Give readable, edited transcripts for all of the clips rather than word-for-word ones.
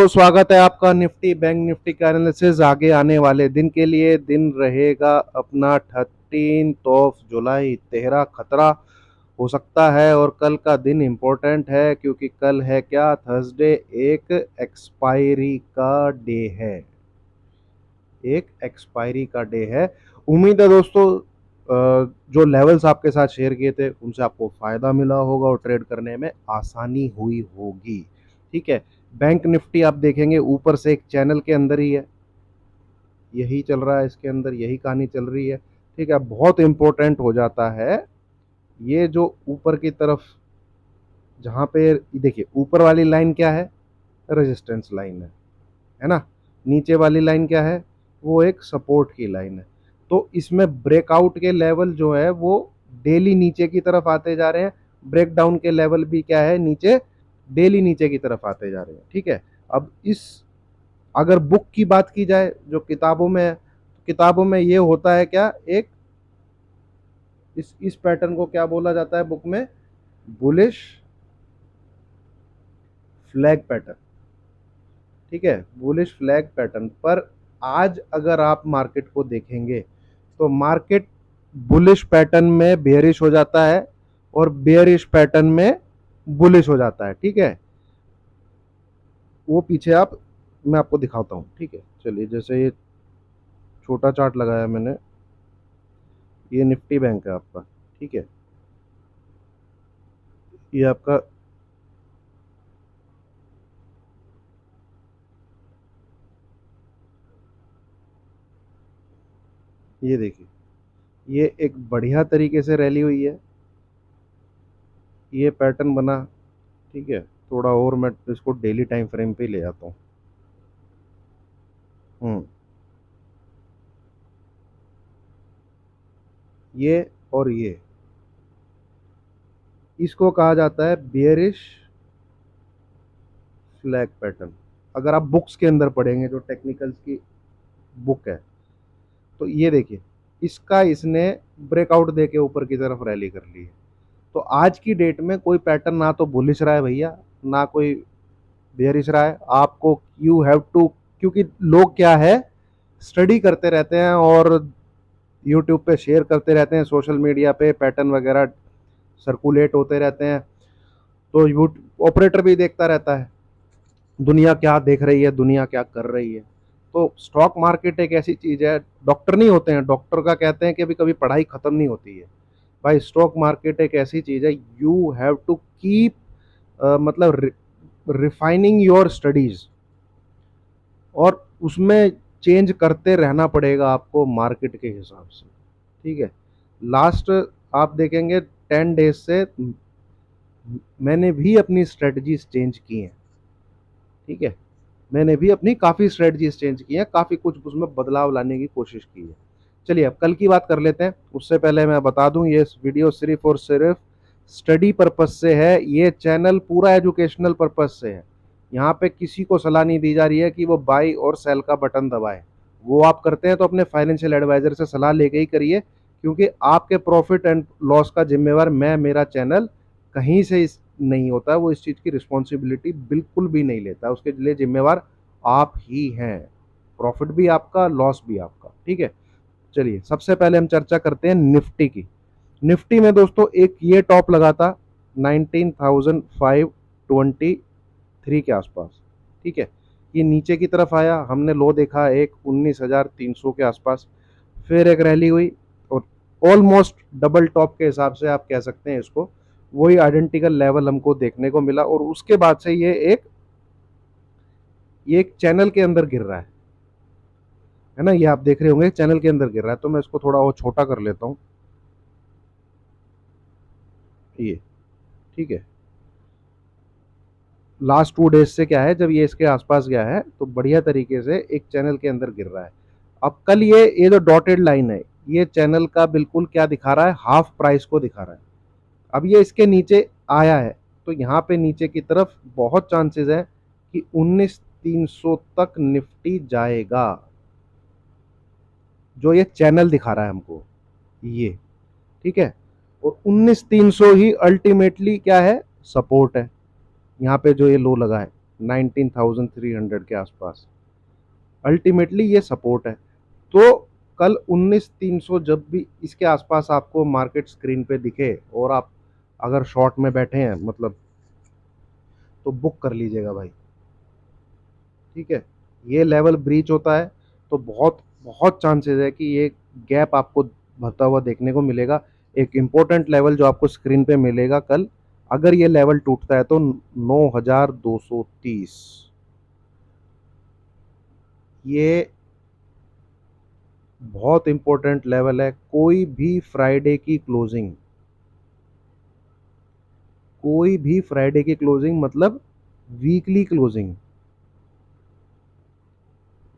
तो स्वागत है आपका निफ्टी बैंक निफ्टी का एनालिसिस। आगे आने वाले दिन के लिए दिन रहेगा अपना 13 जुलाई। 13 खतरा हो सकता है और कल का दिन इम्पोर्टेंट है क्योंकि कल है क्या, थर्सडे। एक एक्सपायरी का डे है। एक एक्सपायरी का डे है। उम्मीद है दोस्तों जो लेवल्स आपके साथ शेयर किए थे उनसे आपको फायदा मिला होगा और ट्रेड करने में आसानी हुई होगी। ठीक है। बैंक निफ्टी आप देखेंगे ऊपर से एक चैनल के अंदर ही है, यही चल रहा है, इसके अंदर यही कहानी चल रही है। ठीक है। बहुत इंपॉर्टेंट हो जाता है ये जो ऊपर की तरफ, जहां पे देखिए ऊपर वाली लाइन क्या है, रेजिस्टेंस लाइन है ना। नीचे वाली लाइन क्या है, वो एक सपोर्ट की लाइन है। तो इसमें ब्रेकआउट के लेवल जो है वो डेली नीचे की तरफ आते जा रहे हैं। ब्रेकडाउन के लेवल भी क्या है, नीचे, डेली नीचे की तरफ आते जा रहे हैं। ठीक है। अब इस, अगर बुक की बात की जाए जो किताबों में है, तो किताबों में ये होता है क्या, एक इस पैटर्न को क्या बोला जाता है बुक में, बुलिश फ्लैग पैटर्न। ठीक है, बुलिश फ्लैग पैटर्न पर आज अगर आप मार्केट को देखेंगे तो मार्केट बुलिश पैटर्न में बेयरिश हो जाता है और बेयरिश पैटर्न में बुलिश हो जाता है। ठीक है। वो पीछे आप, मैं आपको दिखाता हूं। ठीक है, चलिए, जैसे ये छोटा चार्ट लगाया मैंने, ये निफ्टी बैंक है आपका। ठीक है। ये आपका, ये देखिए, ये एक बढ़िया तरीके से रैली हुई है, ये पैटर्न बना। ठीक है। थोड़ा और मैं इसको डेली टाइम फ्रेम पे ले आता हूँ। हम्म ये और ये, इसको कहा जाता है बियरिश फ्लैग पैटर्न। अगर आप बुक्स के अंदर पढ़ेंगे, जो टेक्निकल्स की बुक है, तो ये देखिए, इसका इसने ब्रेकआउट देके ऊपर की तरफ रैली कर ली है। तो आज की डेट में कोई पैटर्न ना तो बुलिश रहा है भैया, ना कोई बेयरिश रहा है। आपको यू हैव टू, क्योंकि लोग क्या है, स्टडी करते रहते हैं और यूट्यूब पे शेयर करते रहते हैं, सोशल मीडिया पे पैटर्न वगैरह सर्कुलेट होते रहते हैं। तो ऑपरेटर भी देखता रहता है दुनिया क्या देख रही है, दुनिया क्या कर रही है। तो स्टॉक मार्केट एक ऐसी चीज है, डॉक्टर नहीं होते हैं, डॉक्टर का कहते हैं कि अभी कभी पढ़ाई खत्म नहीं होती है। भाई स्टॉक मार्केट एक ऐसी चीज है, यू हैव टू कीप, मतलब रिफाइनिंग योर स्टडीज, और उसमें चेंज करते रहना पड़ेगा आपको मार्केट के हिसाब से। ठीक है। लास्ट आप देखेंगे 10 डेज से मैंने भी अपनी स्ट्रेटजीज चेंज की हैं। ठीक है। मैंने भी अपनी काफ़ी स्ट्रेटजीज चेंज की हैं, काफ़ी कुछ उसमें बदलाव लाने की कोशिश की है। चलिए अब कल की बात कर लेते हैं। उससे पहले मैं बता दूं, ये वीडियो सिर्फ और सिर्फ स्टडी पर्पस से है, ये चैनल पूरा एजुकेशनल पर्पस से है। यहाँ पे किसी को सलाह नहीं दी जा रही है कि वो बाई और सेल का बटन दबाए। वो आप करते हैं तो अपने फाइनेंशियल एडवाइजर से सलाह लेके ही करिए, क्योंकि आपके प्रॉफिट एंड लॉस का जिम्मेवार मैं, मेरा चैनल कहीं से इस नहीं होता। वो इस चीज़ की रिस्पॉन्सिबिलिटी बिल्कुल भी नहीं लेता, उसके लिए जिम्मेवार आप ही हैं। प्रॉफिट भी आपका, लॉस भी आपका। ठीक है। चलिए सबसे पहले हम चर्चा करते हैं निफ्टी की। निफ्टी में दोस्तों एक ये टॉप लगा था 19,523 के आसपास। ठीक है। ये नीचे की तरफ आया, हमने लो देखा एक 19,300 के आसपास, फिर एक रैली हुई और ऑलमोस्ट डबल टॉप के हिसाब से आप कह सकते हैं इसको, वही आइडेंटिकल लेवल हमको देखने को मिला। और उसके बाद से ये एक चैनल के अंदर गिर रहा है ना। ये आप देख रहे होंगे चैनल के अंदर गिर रहा है। तो मैं इसको थोड़ा और छोटा कर लेता हूँ, ये। ठीक है। लास्ट 2 डेज से क्या है, जब ये इसके आसपास गया है तो बढ़िया तरीके से एक चैनल के अंदर गिर रहा है। अब कल ये जो डॉटेड लाइन है, ये चैनल का बिल्कुल क्या दिखा रहा है, हाफ प्राइस को दिखा रहा है। अब ये इसके नीचे आया है तो यहाँ पे नीचे की तरफ बहुत चांसेस है कि 19,300 तक निफ्टी जाएगा, जो ये चैनल दिखा रहा है हमको, ये। ठीक है। और 19,300 ही अल्टीमेटली क्या है, सपोर्ट है। यहाँ पे जो ये लो लगा है 19,300 के आसपास, अल्टीमेटली ये सपोर्ट है। तो कल 19,300 जब भी इसके आसपास आपको मार्केट स्क्रीन पे दिखे और आप अगर शॉर्ट में बैठे हैं मतलब, तो बुक कर लीजिएगा भाई, ठीक है। ये लेवल ब्रीच होता है तो बहुत बहुत चांसेस है कि ये गैप आपको भरता हुआ देखने को मिलेगा। एक इम्पोर्टेंट लेवल जो आपको स्क्रीन पे मिलेगा कल, अगर ये लेवल टूटता है तो 9,230, ये बहुत इंपॉर्टेंट लेवल है। कोई भी फ्राइडे की क्लोजिंग, कोई भी फ्राइडे की क्लोजिंग मतलब वीकली क्लोजिंग,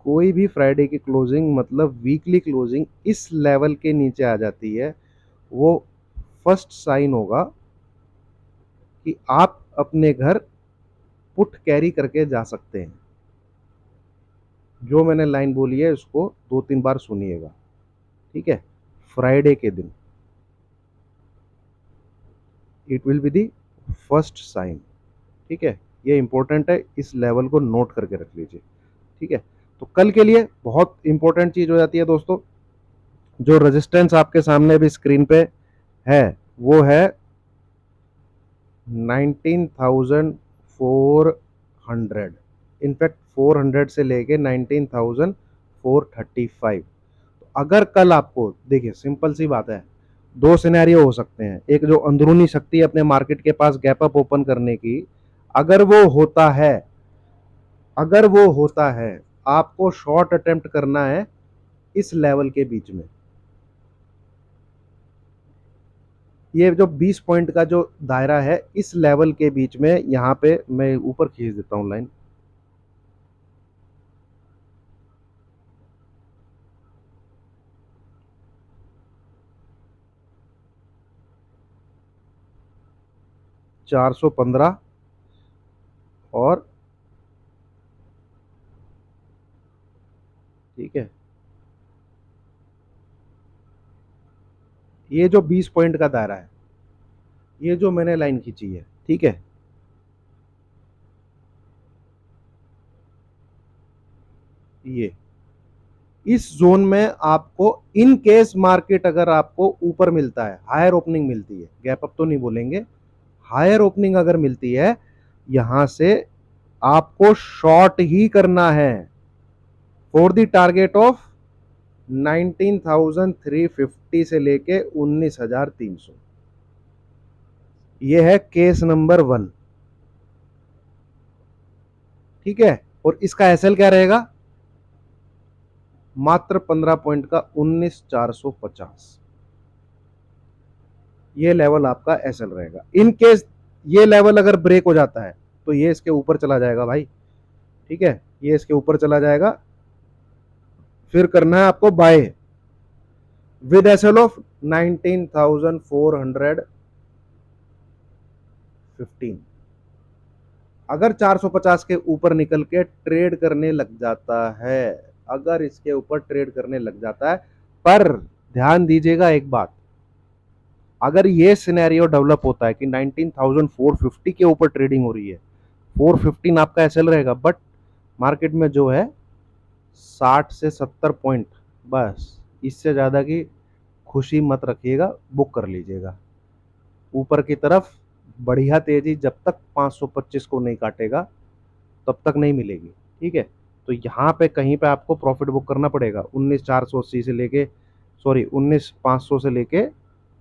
कोई भी फ्राइडे की क्लोजिंग मतलब वीकली क्लोजिंग इस लेवल के नीचे आ जाती है, वो फर्स्ट साइन होगा कि आप अपने घर पुट कैरी करके जा सकते हैं। जो मैंने लाइन बोली है उसको 2-3 बार सुनिएगा, ठीक है। फ्राइडे के दिन it will be the first sign, ठीक है। ये इंपॉर्टेंट है, इस लेवल को नोट करके रख लीजिए, ठीक है। तो कल के लिए बहुत इंपॉर्टेंट चीज हो जाती है दोस्तों, जो रेजिस्टेंस आपके सामने भी स्क्रीन पे है वो है 19,400, इनफैक्ट 400 से लेके 19,435। अगर कल आपको देखिए, सिंपल सी बात है, दो सिनेरियो हो सकते हैं। एक जो अंदरूनी शक्ति है अपने मार्केट के पास गैप अप ओपन करने की, अगर वो होता है, अगर वो होता है, आपको शॉर्ट अटेम्प्ट करना है इस लेवल के बीच में। ये जो 20 पॉइंट का जो दायरा है इस लेवल के बीच में, यहां पे मैं ऊपर खींच देता हूं लाइन, 415 और, ठीक है, ये जो 20 पॉइंट का दायरा है, ये जो मैंने लाइन खींची है, ठीक है, ये इस जोन में आपको, इन केस मार्केट अगर आपको ऊपर मिलता है, हायर ओपनिंग मिलती है, गैप अप तो नहीं बोलेंगे, हायर ओपनिंग अगर मिलती है, यहां से आपको शॉर्ट ही करना है फॉर द टारगेट ऑफ 19,350 से लेके 19,300। ये है केस नंबर 1, ठीक है। और इसका एसएल क्या रहेगा, मात्र 15 पॉइंट का 19,450, ये लेवल आपका एसएल रहेगा। इन केस ये लेवल अगर ब्रेक हो जाता है तो ये इसके ऊपर चला जाएगा भाई, ठीक है, ये इसके ऊपर चला जाएगा। फिर करना है आपको बाय विद एसएल ऑफ 19,415। अगर 450 के ऊपर निकल के ट्रेड करने लग जाता है, अगर इसके ऊपर ट्रेड करने लग जाता है, पर ध्यान दीजिएगा एक बात, अगर ये सिनेरियो डेवलप होता है कि 19,450 के ऊपर ट्रेडिंग हो रही है, 415 आपका एसएल रहेगा, बट मार्केट में जो है 60 से 70 पॉइंट, बस इससे ज़्यादा की खुशी मत रखिएगा, बुक कर लीजिएगा। ऊपर की तरफ बढ़िया तेजी जब तक 525 को नहीं काटेगा तब तक नहीं मिलेगी, ठीक है। तो यहाँ पे कहीं पे आपको प्रॉफिट बुक करना पड़ेगा 19,480 से लेके, सॉरी 19,500 से लेके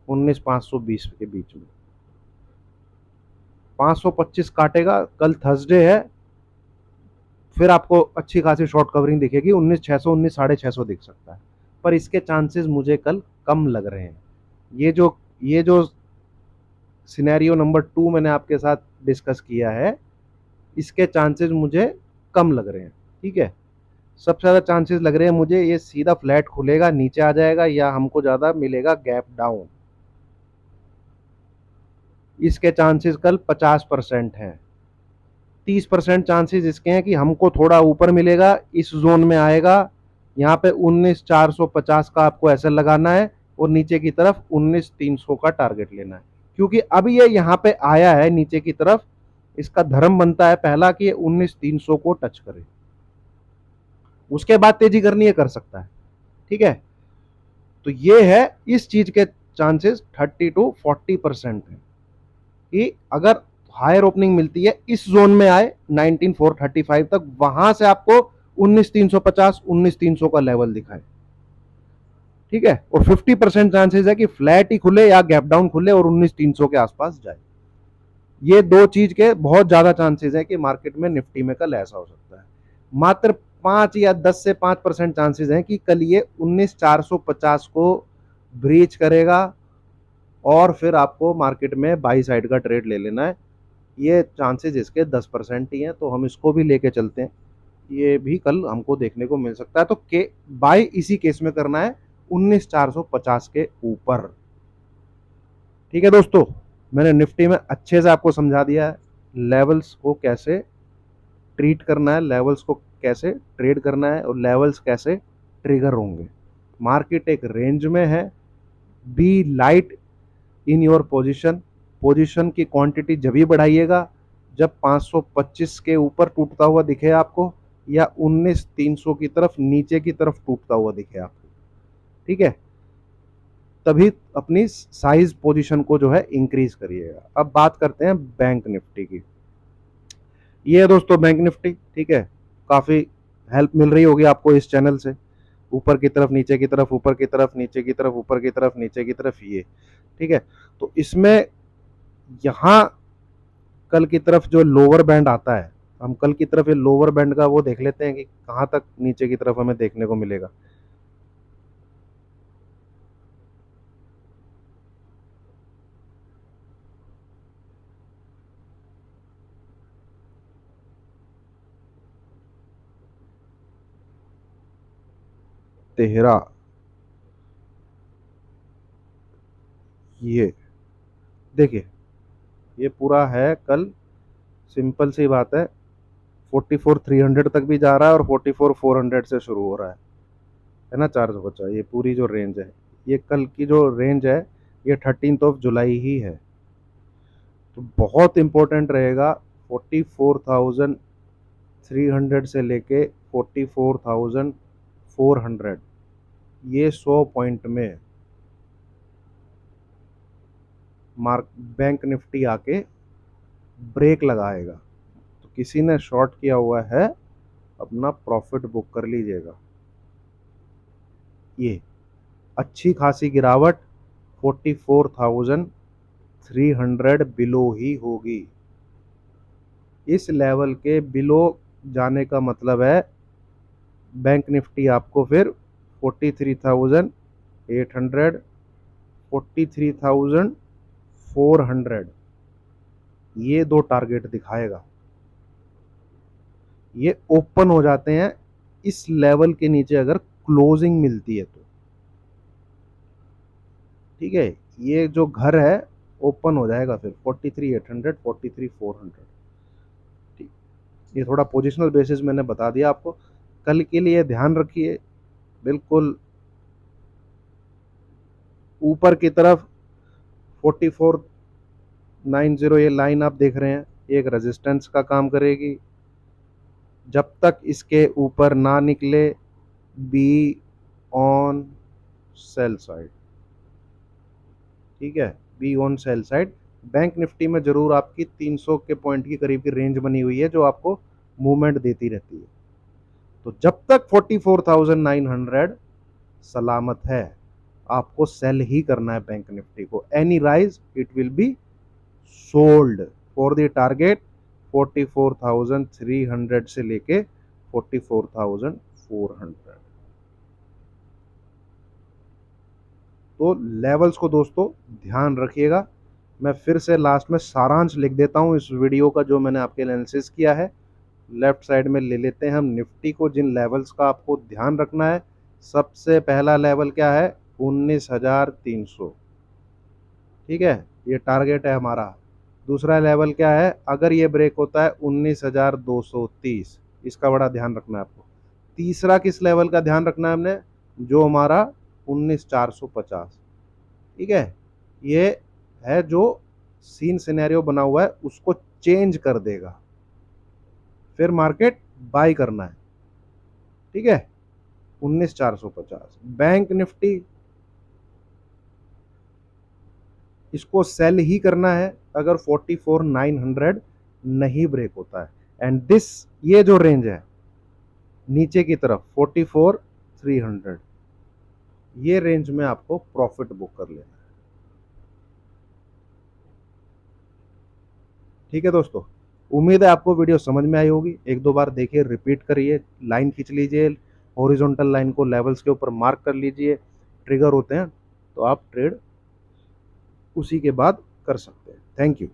19,520 के बीच में। 525 काटेगा, कल थर्सडे है, फिर आपको अच्छी खासी शॉर्ट कवरिंग दिखेगी, 19,600 19,650 दिख सकता है, पर इसके चांसेस मुझे कल कम लग रहे हैं। ये जो सिनेरियो नंबर 2 मैंने आपके साथ डिस्कस किया है, इसके चांसेस मुझे कम लग रहे हैं, ठीक है। सबसे ज़्यादा चांसेस लग रहे हैं मुझे ये सीधा फ्लैट खुलेगा, नीचे आ जाएगा, या हमको ज़्यादा मिलेगा गैप डाउन, इसके चांसेस कल 50% हैं। 30% चांसेस इसके हैं कि हमको थोड़ा ऊपर मिलेगा, इस जोन में आएगा, यहाँ पे 19,450 का आपको ऐसा लगाना है, और नीचे की तरफ 19,300 का टारगेट लेना है। क्योंकि अब ये यहाँ पे आया है नीचे की तरफ, इसका धर्म बनता है पहला कि ये 19,300 को टच करे, उसके बाद तेजी करनी है कर सकता है। ठीक है, तो ये है इस चीज के चांसेस 30 to 40% है कि अगर हायर ओपनिंग मिलती है इस जोन में आए 19,435 तक, वहां से आपको 19,350 19,300 का लेवल दिखाए। ठीक है, और 50% चांसेस है कि फ्लैट ही खुले या गैप डाउन खुले और 19,300 के आसपास जाए। ये दो चीज के बहुत ज्यादा चांसेस है कि मार्केट में निफ्टी में कल ऐसा हो सकता है। मात्र 5 या 10 से 5% चांसेस हैं कि कल ये 19,450 को ब्रीच करेगा और फिर आपको मार्केट में बाई साइड का ट्रेड ले लेना है। ये चांसेस इसके 10% ही हैं, तो हम इसको भी लेके चलते हैं। ये भी कल हमको देखने को मिल सकता है, तो के बाई इसी केस में करना है 19,450 के ऊपर। ठीक है दोस्तों, मैंने निफ्टी में अच्छे से आपको समझा दिया है लेवल्स को कैसे ट्रीट करना है, लेवल्स को कैसे ट्रेड करना है और लेवल्स कैसे ट्रिगर होंगे। मार्केट एक रेंज में है, be light in your position. Position की क्वांटिटी जब ही बढ़ाइएगा जब 525 के ऊपर टूटता हुआ दिखे आपको, या 19,300 की तरफ नीचे की तरफ टूटता हुआ दिखे आपको। ठीक है, तभी अपनी साइज पोजीशन को जो है इंक्रीज करिएगा। अब बात करते हैं बैंक निफ्टी की। ये है दोस्तों बैंक निफ्टी। ठीक है, काफी हेल्प मिल रही होगी आपको इस चैनल से, ऊपर की तरफ नीचे की तरफ, ऊपर की तरफ नीचे की तरफ, ऊपर की तरफ नीचे की तरफ, ये ठीक है। तो इसमें यहां कल की तरफ जो लोअर बैंड आता है, हम कल की तरफ ये लोअर बैंड का वो देख लेते हैं कि कहां तक नीचे की तरफ हमें देखने को मिलेगा। तेहरा, ये देखिए, ये पूरा है कल, सिंपल सी बात है, 44,300 तक भी जा रहा है और 44,400 से शुरू हो रहा है ना, 450। ये पूरी जो रेंज है, ये कल की जो रेंज है ये 13 जुलाई ही है। तो बहुत इंपॉर्टेंट रहेगा 44,300 से लेके 44,400, ये 100 पॉइंट में मार्क बैंक निफ्टी आके ब्रेक लगाएगा। तो किसी ने शॉर्ट किया हुआ है अपना प्रॉफिट बुक कर लीजिएगा। ये अच्छी खासी गिरावट 44,300 बिलो ही होगी। इस लेवल के बिलो जाने का मतलब है बैंक निफ्टी आपको फिर 43,800 43,400 ये दो टारगेट दिखाएगा। ये ओपन हो जाते हैं इस लेवल के नीचे अगर क्लोजिंग मिलती है तो। ठीक है, ये जो घर है ओपन हो जाएगा फिर 43,800 43,400। ठीक, ये थोड़ा पोजिशनल बेसिस मैंने बता दिया आपको। कल के लिए ध्यान रखिए, बिल्कुल ऊपर की तरफ 44,90 ये लाइन आप देख रहे हैं, एक रेजिस्टेंस का काम करेगी। जब तक इसके ऊपर ना निकले, बी ऑन सेल साइड। ठीक है, be on sell side. Bank Nifty में जरूर आपकी 300 के पॉइंट की करीब की रेंज बनी हुई है जो आपको मूवमेंट देती रहती है। तो जब तक 44,900 सलामत है, आपको सेल ही करना है बैंक निफ्टी को। Any rise it will be sold for the target 44,300 से लेके 44,400। तो लेवल्स को दोस्तों ध्यान रखिएगा। मैं फिर से लास्ट में सारांश लिख देता हूं इस वीडियो का जो मैंने आपके लिए एनालिसिस किया है। लेफ्ट साइड में ले लेते हैं हम निफ्टी को, जिन लेवल्स का आपको ध्यान रखना है। सबसे पहला लेवल क्या है, 19,300। ठीक है, ये टारगेट है हमारा। दूसरा लेवल क्या है, अगर ये ब्रेक होता है 19,230, इसका बड़ा ध्यान रखना है आपको। तीसरा किस लेवल का ध्यान रखना है हमने, जो हमारा 19,450। ठीक है, ये है जो सीन सिनेरियो बना हुआ है उसको चेंज कर देगा, फिर मार्केट बाय करना है। ठीक है, 19,450। बैंक निफ्टी, इसको सेल ही करना है अगर 44,900 नहीं ब्रेक होता है। एंड दिस, ये जो रेंज है नीचे की तरफ 44,300, ये रेंज में आपको प्रॉफिट बुक कर लेना है। ठीक है दोस्तों, उम्मीद है आपको वीडियो समझ में आई होगी। एक दो बार देखिए, रिपीट करिए, लाइन खींच लीजिए, हॉरिजॉन्टल लाइन को लेवल्स के ऊपर मार्क कर लीजिए, ट्रिगर होते हैं तो आप ट्रेड उसी के बाद कर सकते हैं। Thank you.